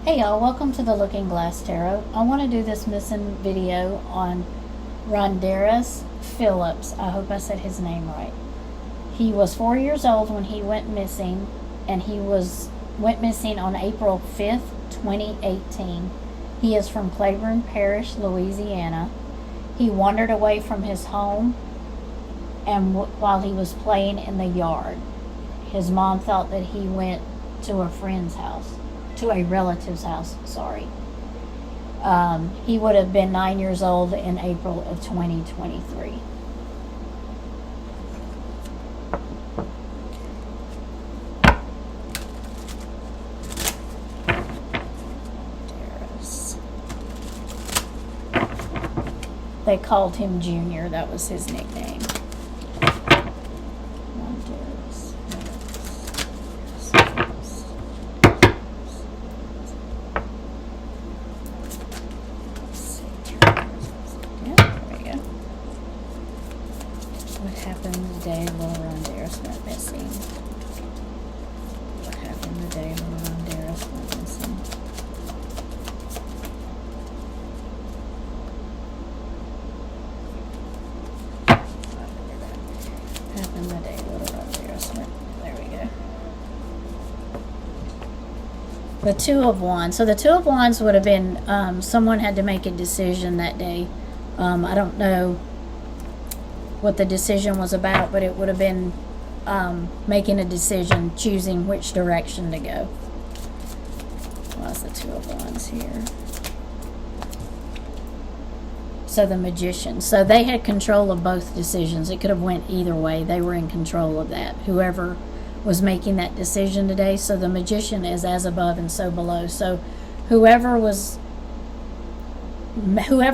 Hey y'all, welcome to the Looking Glass Tarot. I want to do this missing video on Rondeiz Phillips. I hope I said his name right. He was 4 years old when he went missing, and went missing on April 5th, 2018. He is from Claiborne Parish, Louisiana. He wandered away from his home and while he was playing in the yard. His mom thought that he went to a friend's house. To a relative's house, sorry. He would have been 9 years old in April of 2023. They called him Junior, that was his nickname. What happened the day little Rondeiz went missing? What happened the day little Rondeiz went missing? Happened the day little Rondeiz went. There we go. The Two of Wands. So the Two of Wands would have been someone had to make a decision that day. I don't know what the decision was about, but it would have been making a decision, choosing which direction to go. What's the Two of Wands here? So the Magician. So they had control of both decisions. It could have went either way. They were in control of that. Whoever was making that decision today. So the Magician is as above and so below. So whoever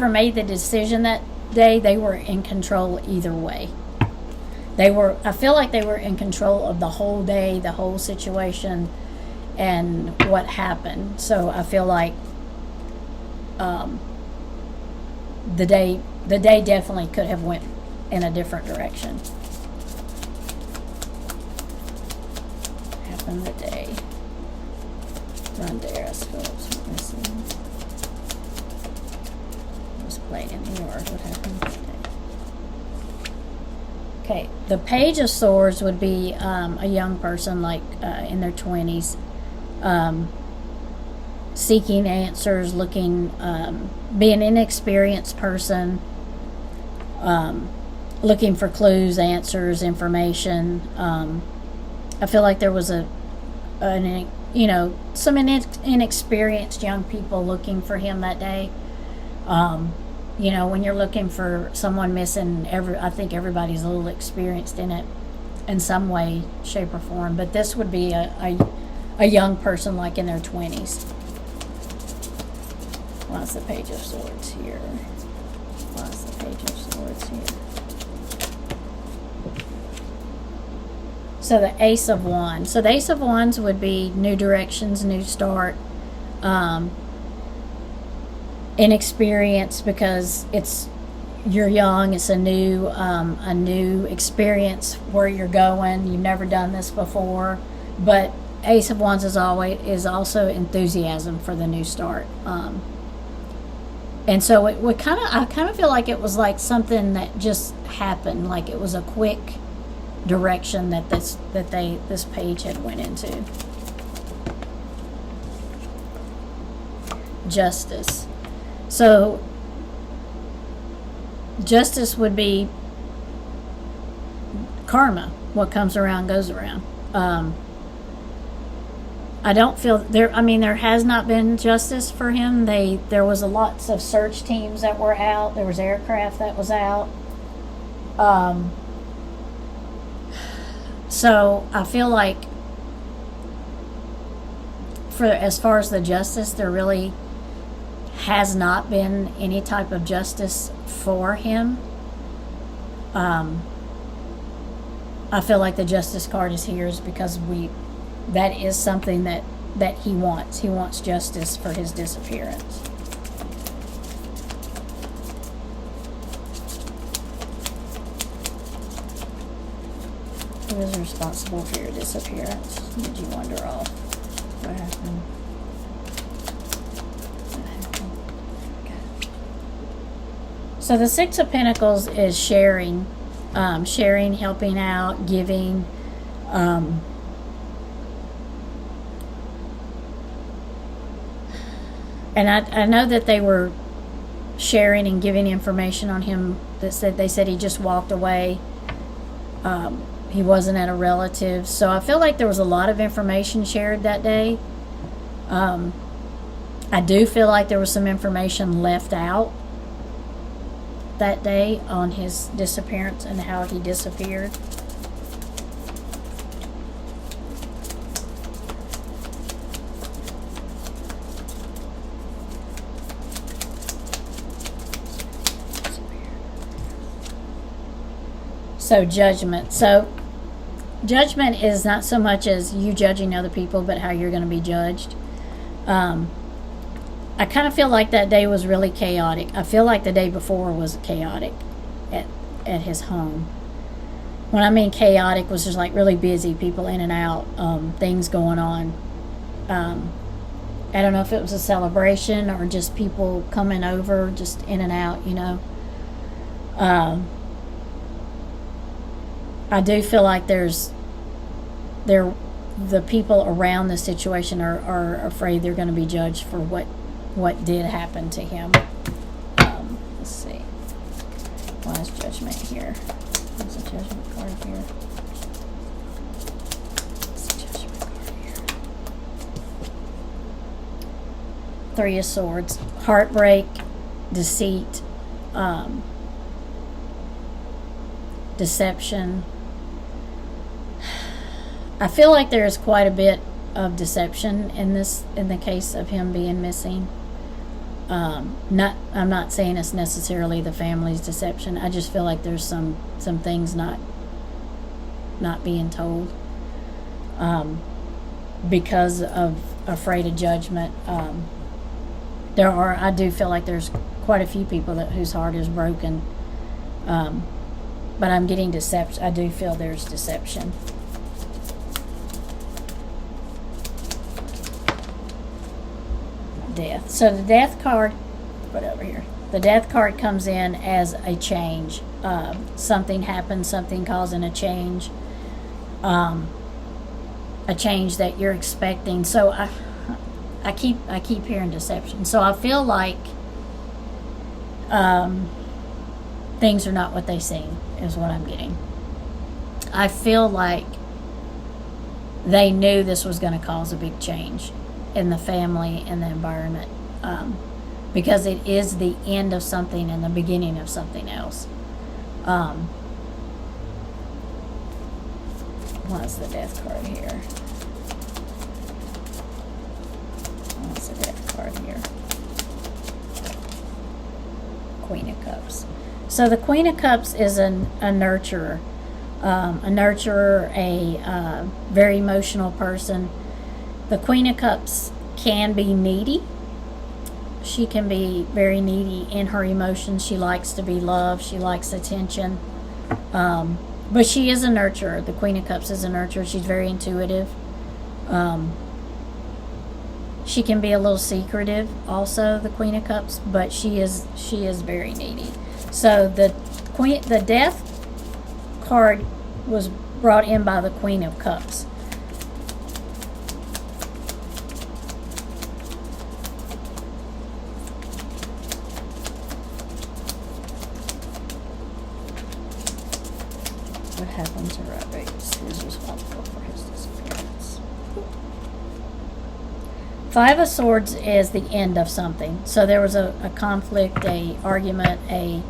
made the decision that day, they were in control either way. I feel like they were in control of the whole day, the whole situation, and what happened. So I feel like the day definitely could have went in a different direction. Happened the day Rondeiz Phillips went missing. Was played in New York. What happened that day? Okay, the Page of Swords would be a young person, like in their 20s, seeking answers, looking, being an inexperienced person, looking for clues, answers, information. I feel like there was some inexperienced young people looking for him that day. When you're looking for someone missing, I think everybody's a little experienced in it in some way, shape, or form. But this would be a young person, like in their 20s. Why's the Page of Swords here? Why's the Page of Swords here? So the Ace of Wands. So the Ace of Wands would be new directions, new start. Inexperience, because you're young. It's a new experience where you're going. You've never done this before. But Ace of Wands is also enthusiasm for the new start. And so I kind of feel like it was like something that just happened, like it was a quick direction that this page had went into. Justice. So justice would be karma. What comes around goes around. I don't feel there has not been justice for him. There was lots of search teams that were out. There was aircraft that was out. So I feel like as far as the justice, there really has not been any type of justice for him. I feel like the justice card is here is because that is something that he wants. He wants justice for his disappearance. Who is responsible for your disappearance? Did you wander off? What happened? So the Six of Pentacles is sharing, sharing, helping out, giving. And I know that they were sharing and giving information on him that said, they said he just walked away. He wasn't at a relative. So I feel like there was a lot of information shared that day. I do feel like there was some information left out that day on his disappearance and how he disappeared. So judgment. So judgment is not so much as you judging other people, but how you're going to be judged. I kind of feel like that day was really chaotic. I feel like the day before was chaotic at his home. When I mean chaotic, was just like really busy, people in and out, things going on. I don't know if it was a celebration or just people coming over, just in and out, you know. I do feel like the people around the situation are afraid they're going to be judged for what did happen to him. Let's see. Why is judgment here? There's a judgment card here. There's a judgment card here. Three of Swords. Heartbreak, deceit, deception. I feel like there's quite a bit of deception in the case of him being missing. I'm not saying it's necessarily the family's deception. I just feel like there's some things not being told because of afraid of judgment. I do feel like there's quite a few people whose heart is broken. But I'm getting deception. I do feel there's deception. Death. So the death card, put over here. The death card comes in as a change. Something happens, something causing a change. A change that you're expecting. So I keep hearing deception. So I feel like things are not what they seem, is what I'm getting. I feel like they knew this was going to cause a big change in the family and the environment, because it is the end of something and the beginning of something else. What's the death card here? What's the death card here? Queen of Cups. So the Queen of Cups is a nurturer. A very emotional person. The Queen of Cups can be needy. She can be very needy in her emotions. She likes to be loved. She likes attention. But she is a nurturer. The Queen of Cups is a nurturer. She's very intuitive. She can be a little secretive also, the Queen of Cups, but she is very needy. So the Death card was brought in by the Queen of Cups. What happened to Rondeiz? Who's responsible for his disappearance? Five of Swords is the end of something. So there was a conflict, a argument, a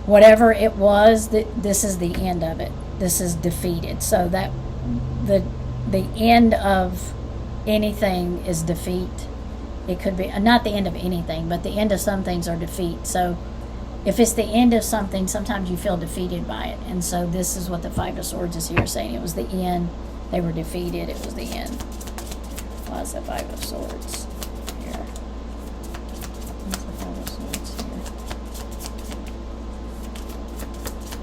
whatever it was. This is the end of it. This is defeated. So that the end of anything is defeat. It could be not the end of anything, but the end of some things are defeat. So if it's the end of something, sometimes you feel defeated by it. And so this is what the Five of Swords is here saying. It was the end. They were defeated. It was the end. Why is the Five of Swords here? What's the Five of Swords here?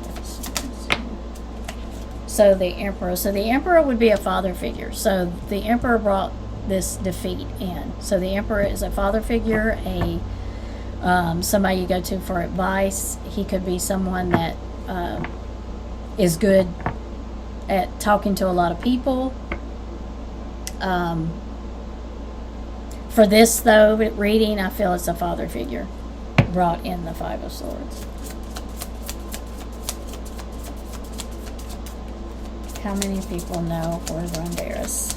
Five of Swords here. So the Emperor. So the Emperor would be a father figure. So the Emperor brought this defeat in. So the Emperor is a father figure, a somebody you go to for advice. He could be someone that is good at talking to a lot of people. For this, though, reading, I feel it's a father figure brought in the Five of Swords. How many people know where Rondeiz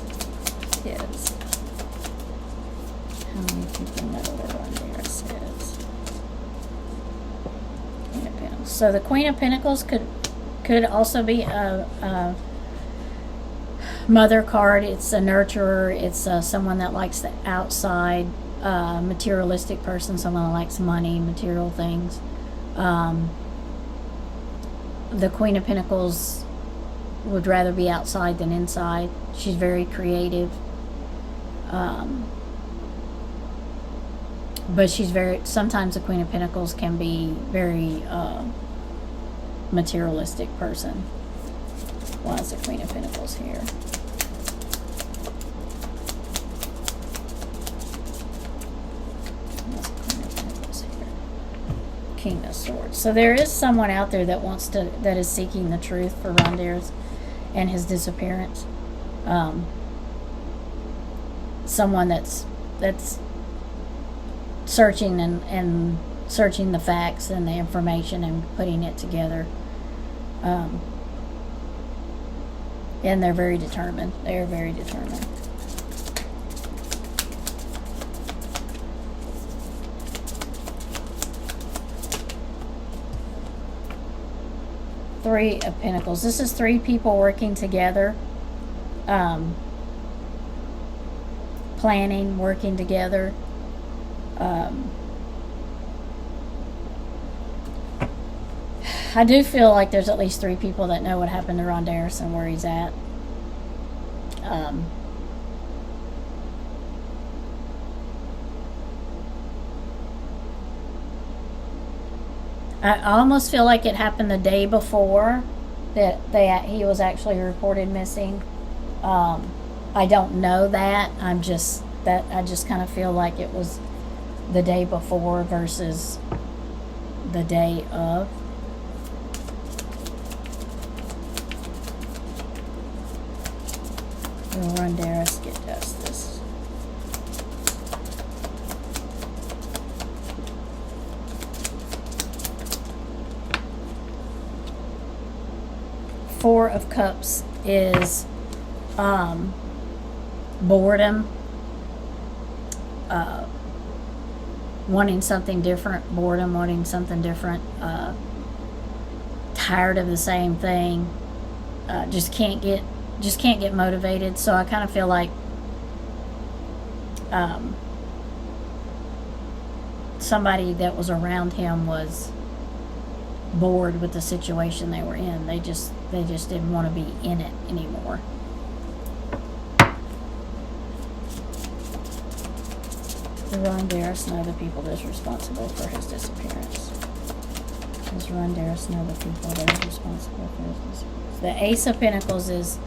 is? How many people know where Rondeiz is? Queen of Pentacles. So the Queen of Pentacles could also be a mother card. It's a nurturer. It's someone that likes the outside, materialistic person, someone that likes money, material things. The Queen of Pentacles would rather be outside than inside. She's very creative. But sometimes the Queen of Pentacles can be very materialistic person. Why is the Queen of Pentacles here? What's the Queen of Pentacles here? King of Swords. So there is someone out there that that is seeking the truth for Rondeiz and his disappearance. Someone that's searching and searching the facts and the information and putting it together. And they're very determined. They are very determined. Three of Pentacles. This is three people working together. Planning, working together. I do feel like there's at least three people that know what happened to Rondeiz and where he's at. I almost feel like it happened the day before that he was actually reported missing. I don't know that. I just kind of feel like it was the day before versus the day of. Will Rondeiz get justice? Four of Cups is boredom, wanting something different, tired of the same thing, just can't get motivated. So I kind of feel like somebody that was around him was bored with the situation they were in. They just didn't want to be in it anymore. Does Rondeiz know the people that's responsible for his disappearance? Does Rondeiz know the people that are responsible for his disappearance? The Ace of Pentacles is,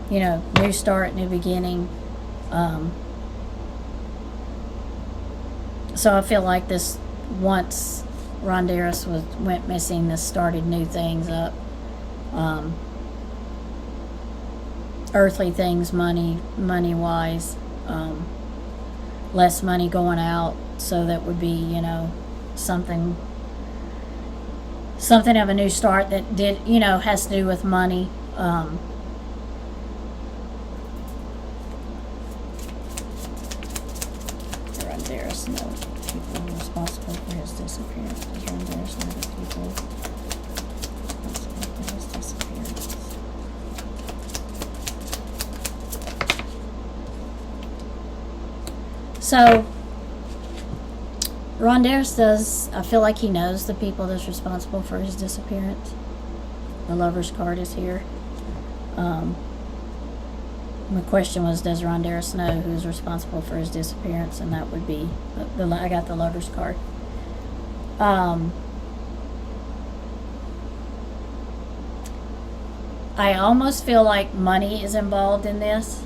new start, new beginning. So I feel like this, once Rondeiz went missing, this started new things up. Earthly things, money-wise. Less money going out, so that would be, something of a new start that has to do with money. Rondeiz know people responsible for his disappearance. Does Rondeiz know the people responsible for his disappearance? So Rondeiz does, I feel like he knows the people that's responsible for his disappearance. The Lover's card is here. My question was, does Rondeiz know who's responsible for his disappearance? And that would be, I got the Lover's card. I almost feel like money is involved in this.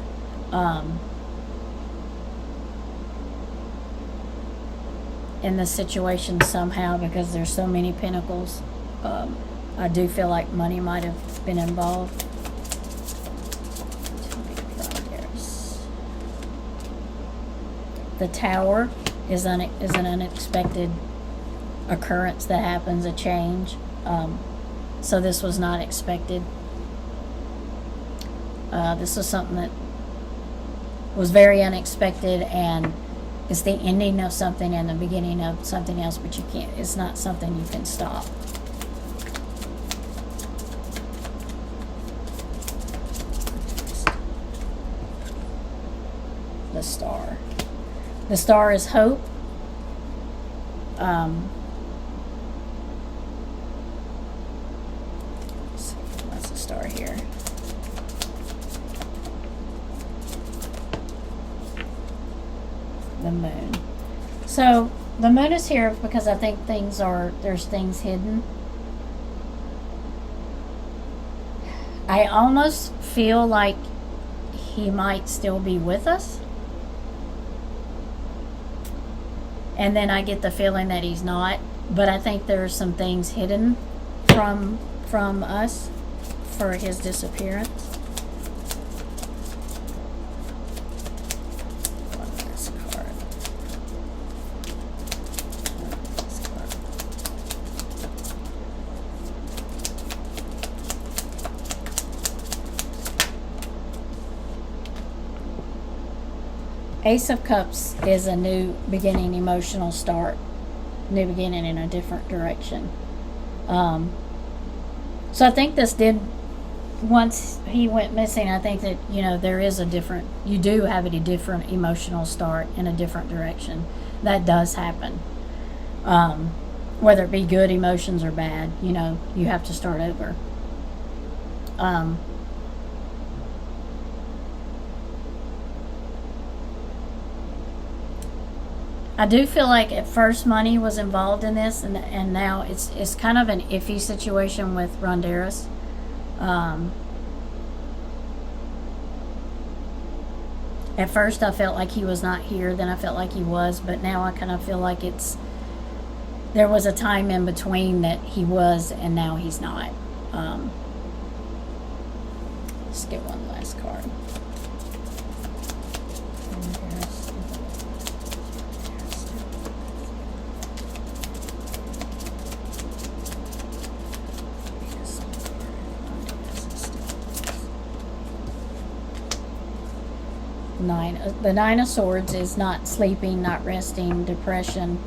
in this situation somehow, because there's so many pentacles. I do feel like money might have been involved. The Tower is an unexpected occurrence that happens, a change. So this was not expected. This was something that was very unexpected, and it's the ending of something and the beginning of something else, but you can't, it's not something you can stop. The Star. The Star is hope. What's the Star here? The Moon. So the Moon is here because I think there's things hidden. I almost feel like he might still be with us. And then I get the feeling that he's not. But I think there's some things hidden from us for his disappearance. One last card. Ace of Cups is a new beginning, emotional start, new beginning in a different direction. So I think this did, once he went missing, I think that, there is you do have a different emotional start in a different direction. That does happen. Whether it be good emotions or bad, you have to start over. I do feel like at first money was involved in this, and now it's kind of an iffy situation with Rondeiz. At first I felt like he was not here, then I felt like he was, but now I kind of feel like there was a time in between that he was and now he's not. Let's get one last card. The Nine of Swords is not sleeping, not resting, depression.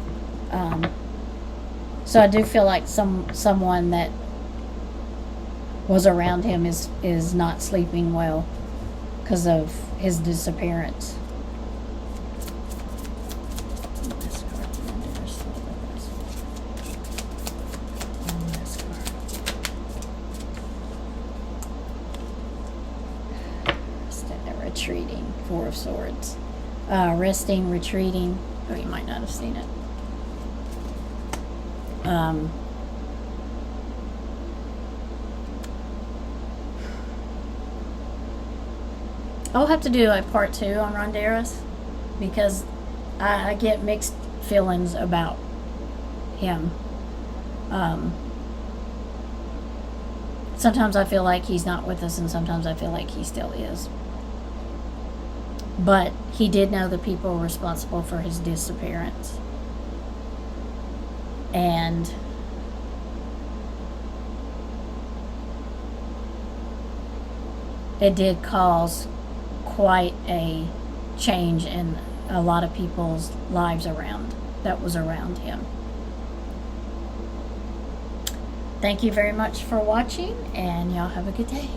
So I do feel like someone that was around him is not sleeping well because of his disappearance. Retreating, Four of Swords. Resting, retreating. Oh, you might not have seen it. I'll have to do a part 2 on Rondeiz because I get mixed feelings about him. Sometimes I feel like he's not with us, and sometimes I feel like he still is. But he did know the people responsible for his disappearance. And it did cause quite a change in a lot of people's lives that was around him. Thank you very much for watching, and y'all have a good day.